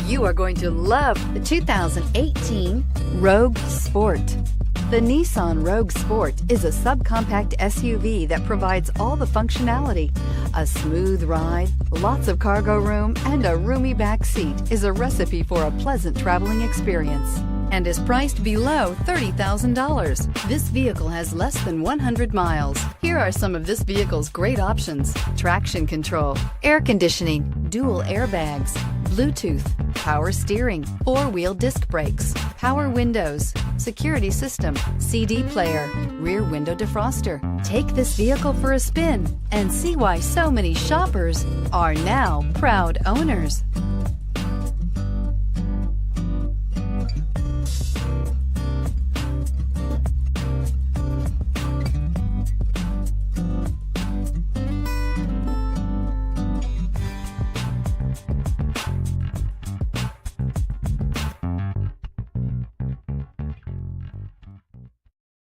You are going to love the 2018 Rogue Sport. The Nissan Rogue Sport is a subcompact SUV that provides all the functionality. A smooth ride, lots of cargo room, and a roomy back seat is a recipe for a pleasant traveling experience and is priced below $30,000. This vehicle has less than 100 miles. Here are some of this vehicle's great options: traction control, air conditioning, dual airbags, Bluetooth, power steering, four-wheel disc brakes, power windows, security system, CD player, rear window defroster. Take this vehicle for a spin and see why so many shoppers are now proud owners.